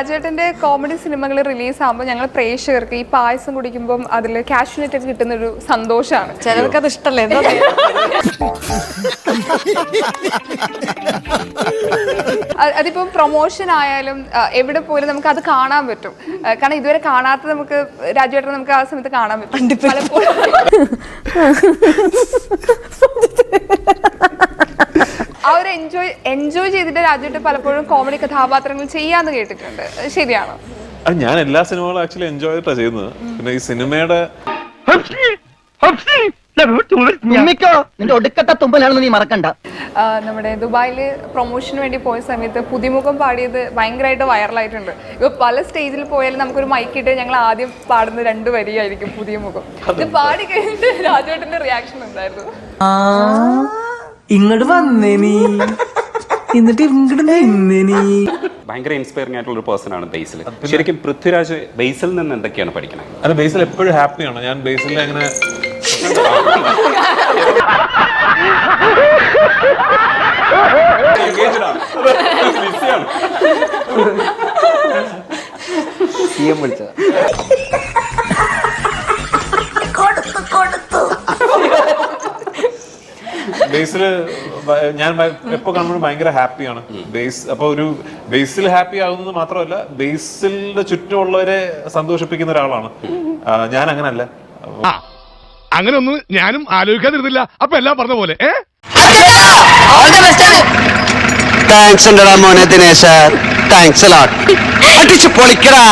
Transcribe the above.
രാജേട്ടന്റെ comedy സിനിമകൾ release ആകുമ്പോൾ ഞങ്ങൾ പ്രേക്ഷകർക്ക് ഈ പായസം കുടിക്കുമ്പോൾ അതിൽ കാഷ്യൂനറ്റ് ഒക്കെ കിട്ടുന്ന ഒരു സന്തോഷമാണ്. ചിലർക്ക് അത് ഇഷ്ടമല്ലേ? അതിപ്പം പ്രൊമോഷൻ ആയാലും എവിടെ പോലും നമുക്ക് അത് കാണാൻ പറ്റും. കാരണം ഇതുവരെ കാണാത്ത നമുക്ക് രാജേട്ടനെ നമുക്ക് ആ സമയത്ത് കാണാൻ പറ്റും. പലപ്പോഴും ആ ഒരു എൻജോയ് ചെയ്തിട്ട് രാജേട്ടൻ പലപ്പോഴും കോമഡി കഥാപാത്രങ്ങൾ ചെയ്യാന്ന് കേട്ടിട്ടുണ്ട്. ശരിയാണോ? ഞാൻ എല്ലാ സിനിമകളും ആക്ച്വലി എൻജോയ് ചെയ്തിട്ടാണ് ചെയ്യുന്നത്. പിന്നെ ഈ സിനിമയുടെ നിന്റെ ഒടുക്കത്തെ തുമ്പലാണെന്ന് നീ മറക്കണ്ട. നമ്മുടെ ദുബായില് പ്രൊമോഷന് വേണ്ടി പോയ സമയത്ത് പുതിമുഖം പാടിയത് ഭയങ്കരമായിട്ട് വൈറലായിട്ടുണ്ട്. ഇപ്പൊ പല സ്റ്റേജിൽ പോയാലും നമുക്കൊരു മൈക്കിട്ട് ഞങ്ങൾ ആദ്യം പാടുന്ന 2 വരിയായിരിക്കും പുതിയമുഖം. ഇത് പാടി കഴിഞ്ഞിട്ട് രാജേട്ടന്റെ റിയാക്ഷൻ എന്തായിരുന്നു? ഇങ്ങോട്ട് വന്നേ നീ, എന്നിട്ട് ഇങ്ങോട്ട് നിന്നേ നീ. ഭയങ്കര ഇൻസ്പയറിംഗ് ആയിട്ടുള്ള ഒരു പേഴ്സൺ ആണ് ബേസിൽ. ശരിക്കും പൃഥ്വിരാജ് ബേസിൽ നിന്ന് എന്തൊക്കെയാണ് പഠിക്കണത്? അത് ബേസിൽ എപ്പോഴും ഹാപ്പിയാണ്. ഞാൻ ബേസിൽ അങ്ങനെ ബേസില് ഞാൻ എപ്പോ കാണുമ്പോഴും ഭയങ്കര ഹാപ്പിയാണ്. ബേസ് അപ്പൊ ഒരു ബേസിൽ ഹാപ്പി ആകുന്നത് മാത്രമല്ല, ബേസിലിന്റെ ചുറ്റുമുള്ളവരെ സന്തോഷിപ്പിക്കുന്ന ഒരാളാണ് ഞാൻ. അങ്ങനല്ല, അങ്ങനെ ഒന്നും ഞാനും ആലോചിക്കാതിരുന്നില്ല. അപ്പൊ എല്ലാം പറഞ്ഞ പോലെ താങ്ക്സ് മോനെ ദിനേശ, താങ്ക്സ് അടിച്ചു പൊളിക്കടാ.